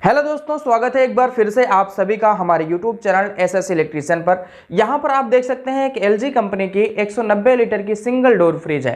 Hello दोस्तों, स्वागत है एक बार फिर से आप सभी का हमारे YouTube चैनल एसएस इलेक्ट्रिशियन पर। यहाँ पर आप देख सकते हैं कि LG कंपनी की 190 लीटर की सिंगल डोर फ्रिज है।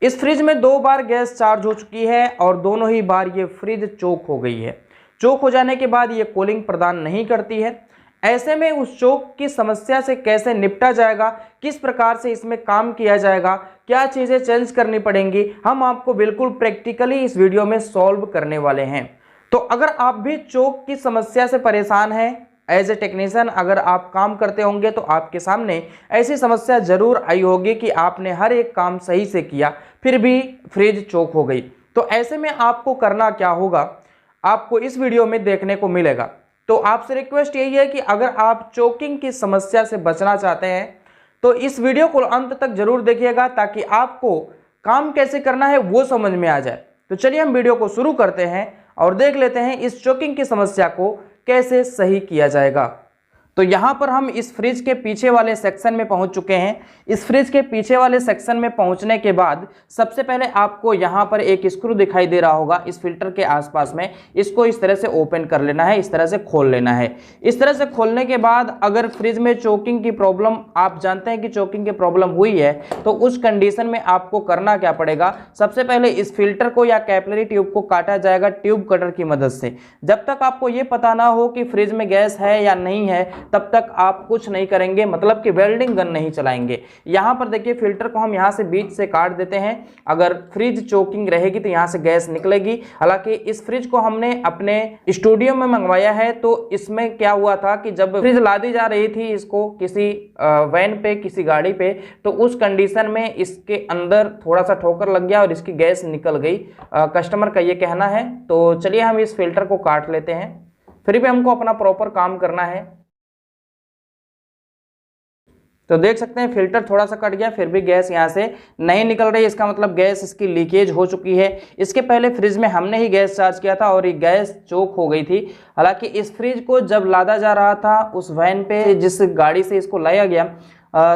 इस फ्रिज में 2 बार गैस चार्ज हो चुकी है और दोनों ही बार ये फ्रिज चोक हो गई है। चोक हो जाने के बाद ये कूलिंग प्रदान नहीं करती है। ऐसे में उस चोक की समस्या से कैसे निपटा जाएगा, किस प्रकार से इसमें काम किया जाएगा, क्या चीज़ें चेंज करनी पड़ेंगी, हम आपको बिल्कुल प्रैक्टिकली इस वीडियो में सॉल्व करने वाले हैं। तो अगर आप भी चोक की समस्या से परेशान हैं, एज ए टेक्नीशियन अगर आप काम करते होंगे तो आपके सामने ऐसी समस्या जरूर आई होगी कि आपने हर एक काम सही से किया फिर भी फ्रिज चोक हो गई। तो ऐसे में आपको करना क्या होगा, आपको इस वीडियो में देखने को मिलेगा। तो आपसे रिक्वेस्ट यही है कि अगर आप चोकिंग की समस्या से बचना चाहते हैं तो इस वीडियो को अंत तक जरूर देखिएगा ताकि आपको काम कैसे करना है वो समझ में आ जाए। तो चलिए हम वीडियो को शुरू करते हैं और देख लेते हैं इस चोकिंग की समस्या को कैसे सही किया जाएगा। तो यहाँ पर हम इस फ्रिज के पीछे वाले सेक्शन में पहुँच चुके हैं। इस फ्रिज के पीछे वाले सेक्शन में पहुँचने के बाद सबसे पहले आपको यहाँ पर एक स्क्रू दिखाई दे रहा होगा इस फिल्टर के आसपास में। इसको इस तरह से ओपन कर लेना है, इस तरह से खोल लेना है। इस तरह से खोलने के बाद अगर फ्रिज में चोकिंग की प्रॉब्लम, आप जानते हैं कि चोकिंग की प्रॉब्लम हुई है, तो उस कंडीशन में आपको करना क्या पड़ेगा, सबसे पहले इस फिल्टर को या कैपिलरी ट्यूब को काटा जाएगा ट्यूब कटर की मदद से। जब तक आपको ये पता ना हो कि फ्रिज में गैस है या नहीं है तब तक आप कुछ नहीं करेंगे, मतलब कि वेल्डिंग गन नहीं चलाएंगे। यहाँ पर देखिए फिल्टर को हम यहाँ से बीच से काट देते हैं। अगर फ्रिज चोकिंग रहेगी तो यहाँ से गैस निकलेगी। हालांकि इस फ्रिज को हमने अपने स्टूडियो में मंगवाया है, तो इसमें क्या हुआ था कि जब फ्रिज लादी जा रही थी इसको किसी वैन पे, किसी गाड़ी पे, तो उस कंडीशन में इसके अंदर थोड़ा सा ठोकर लग गया और इसकी गैस निकल गई, कस्टमर का ये कहना है। तो चलिए हम इस फिल्टर को काट लेते हैं, फिर भी हमको अपना प्रॉपर काम करना है। तो देख सकते हैं फिल्टर थोड़ा सा कट गया, फिर भी गैस यहाँ से नहीं निकल रही। इसका मतलब गैस इसकी लीकेज हो चुकी है। इसके पहले फ्रिज में हमने ही गैस चार्ज किया था और ये गैस चोक हो गई थी। हालांकि इस फ्रिज को जब लादा जा रहा था उस वैन पे, जिस गाड़ी से इसको लाया गया,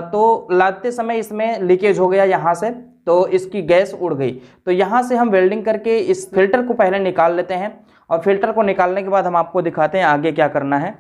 तो लादते समय इसमें लीकेज हो गया यहाँ से, तो इसकी गैस उड़ गई। तो यहाँ से हम वेल्डिंग करके इस फिल्टर को पहले निकाल लेते हैं और फिल्टर को निकालने के बाद हम आपको दिखाते हैं आगे क्या करना है।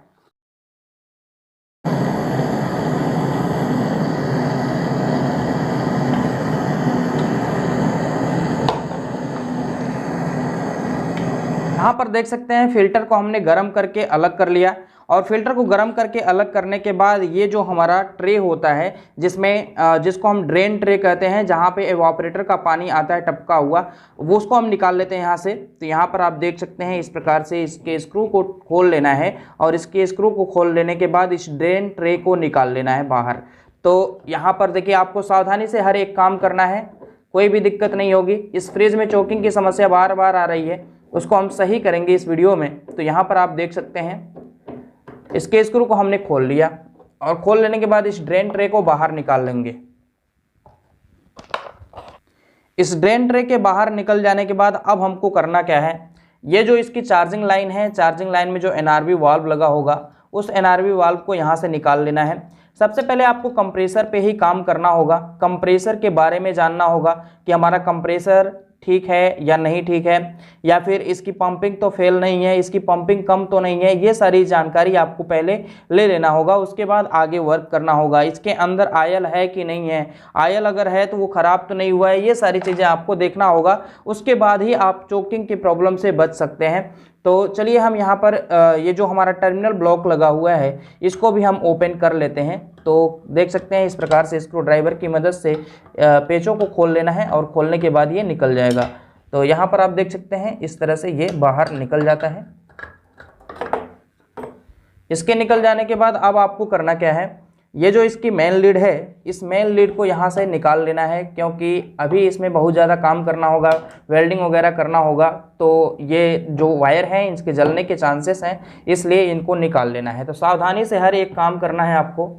यहाँ पर देख सकते हैं फिल्टर को हमने गर्म करके अलग कर लिया और फिल्टर को गर्म करके अलग करने के बाद ये जो हमारा ट्रे होता है जिसमें जिसको हम ड्रेन ट्रे कहते हैं, जहाँ पे एवापोरेटर का पानी आता है टपका हुआ, वो उसको हम निकाल लेते हैं यहाँ से। तो यहाँ पर आप देख सकते हैं इस प्रकार से इसके स्क्रू को खोल लेना है और इसके स्क्रू को खोल लेने के बाद इस ड्रेन ट्रे को निकाल लेना है बाहर। तो यहाँ पर देखिए आपको सावधानी से हर एक काम करना है, कोई भी दिक्कत नहीं होगी। इस फ्रिज में चोकिंग की समस्या बार बार आ रही है, उसको हम सही करेंगे इस वीडियो में। तो यहाँ पर आप देख सकते हैं इसके स्क्रू को हमने खोल लिया और खोल लेने के बाद इस ड्रेन ट्रे को बाहर निकाल लेंगे। इस ड्रेन ट्रे के बाहर निकल जाने के बाद अब हमको करना क्या है, ये जो इसकी चार्जिंग लाइन है, चार्जिंग लाइन में जो एनआरवी वाल्व लगा होगा उस एनआरवी वाल्व को यहाँ से निकाल लेना है। सबसे पहले आपको कंप्रेसर पे ही काम करना होगा, कंप्रेसर के बारे में जानना होगा कि हमारा कंप्रेसर ठीक है या नहीं ठीक है, या फिर इसकी पंपिंग तो फेल नहीं है, इसकी पंपिंग कम तो नहीं है। ये सारी जानकारी आपको पहले ले लेना होगा, उसके बाद आगे वर्क करना होगा। इसके अंदर आयल है कि नहीं है, आयल अगर है तो वो ख़राब तो नहीं हुआ है, ये सारी चीज़ें आपको देखना होगा। उसके बाद ही आप चोकिंग की प्रॉब्लम से बच सकते हैं। तो चलिए हम यहाँ पर ये जो हमारा टर्मिनल ब्लॉक लगा हुआ है इसको भी हम ओपन कर लेते हैं। तो देख सकते हैं इस प्रकार से स्क्रू ड्राइवर की मदद से पेचों को खोल लेना है और खोलने के बाद ये निकल जाएगा। तो यहाँ पर आप देख सकते हैं इस तरह से ये बाहर निकल जाता है। इसके निकल जाने के बाद अब आपको करना क्या है, ये जो इसकी मेन लीड है इस मेन लीड को यहाँ से निकाल लेना है, क्योंकि अभी इसमें बहुत ज़्यादा काम करना होगा, वेल्डिंग वगैरह करना होगा। तो ये जो वायर हैं इसके जलने के चांसेस हैं, इसलिए इनको निकाल लेना है। तो सावधानी से हर एक काम करना है आपको।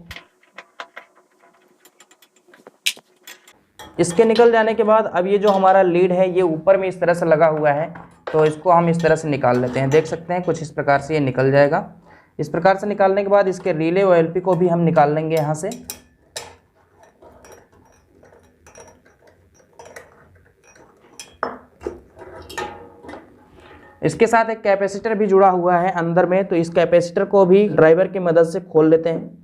इसके निकल जाने के बाद अब ये जो हमारा लीड है ये ऊपर में इस तरह से लगा हुआ है, तो इसको हम इस तरह से निकाल लेते हैं। देख सकते हैं कुछ इस प्रकार से ये निकल जाएगा। इस प्रकार से निकालने के बाद इसके रिले और एलपी को भी हम निकाल लेंगे यहाँ से। इसके साथ एक कैपेसिटर भी जुड़ा हुआ है अंदर में, तो इस कैपेसिटर को भी ड्राइवर की मदद से खोल लेते हैं।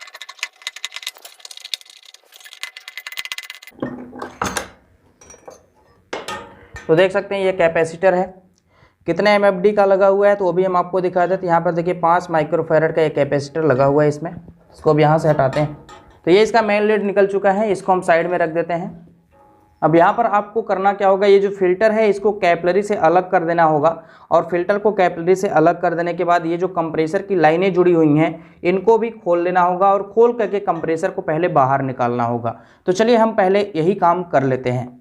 तो देख सकते हैं ये कैपेसिटर है, कितने एमएफडी का लगा हुआ है तो वो भी हम आपको दिखा देते हैं। यहाँ पर देखिए 5 माइक्रोफैरड का एक कैपेसिटर लगा हुआ है इसमें। इसको अब यहाँ से हटाते हैं। तो ये इसका मेन लीड निकल चुका है, इसको हम साइड में रख देते हैं। अब यहाँ पर आपको करना क्या होगा, ये जो फिल्टर है इसको कैपिलरी से अलग कर देना होगा, और फिल्टर को कैपिलरी से अलग कर देने के बाद ये जो कंप्रेसर की लाइनें जुड़ी हुई हैं इनको भी खोल लेना होगा, और खोल करके कंप्रेसर को पहले बाहर निकालना होगा। तो चलिए हम पहले यही काम कर लेते हैं।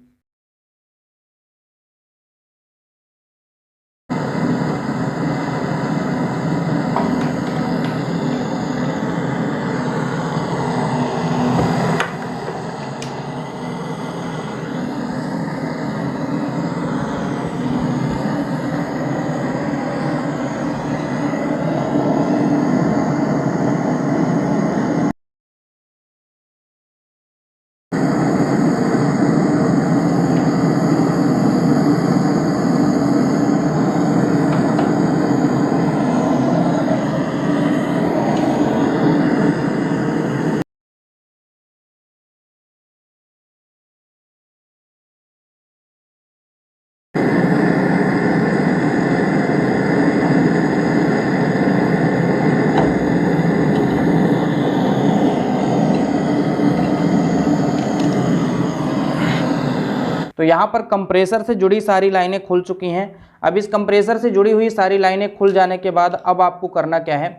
तो यहाँ पर कंप्रेसर से जुड़ी सारी लाइनें खुल चुकी हैं। अब इस कंप्रेसर से जुड़ी हुई सारी लाइनें खुल जाने के बाद अब आपको करना क्या है,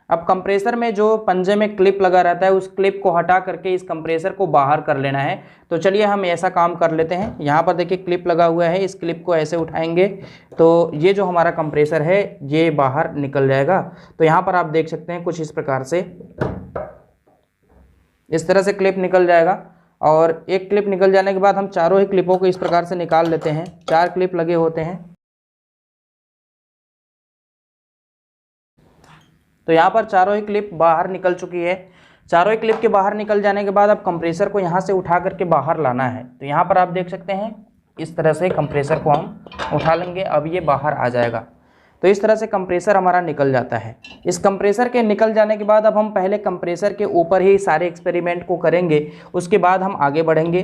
अब कंप्रेसर में जो पंजे में क्लिप लगा रहता है उस क्लिप को हटा करके इस कंप्रेसर को बाहर कर लेना है। तो चलिए हम ऐसा काम कर लेते हैं। यहाँ पर देखिए क्लिप लगा हुआ है, इस क्लिप को ऐसे उठाएंगे तो ये जो हमारा कंप्रेसर है ये बाहर निकल जाएगा। तो यहाँ पर आप देख सकते हैं कुछ इस प्रकार से, इस तरह से क्लिप निकल जाएगा। और एक क्लिप निकल जाने के बाद हम चारों ही क्लिपों को इस प्रकार से निकाल लेते हैं। 4 क्लिप लगे होते हैं। तो यहाँ पर चारों ही क्लिप बाहर निकल चुकी है। चारों ही क्लिप के बाहर निकल जाने के बाद अब कंप्रेसर को यहाँ से उठा करके बाहर लाना है। तो यहाँ पर आप देख सकते हैं इस तरह से कंप्रेसर को हम उठा लेंगे, अब ये बाहर आ जाएगा। तो इस तरह से कंप्रेसर हमारा निकल जाता है। इस कंप्रेसर के निकल जाने के बाद अब हम पहले कंप्रेसर के ऊपर ही सारे एक्सपेरिमेंट को करेंगे, उसके बाद हम आगे बढ़ेंगे।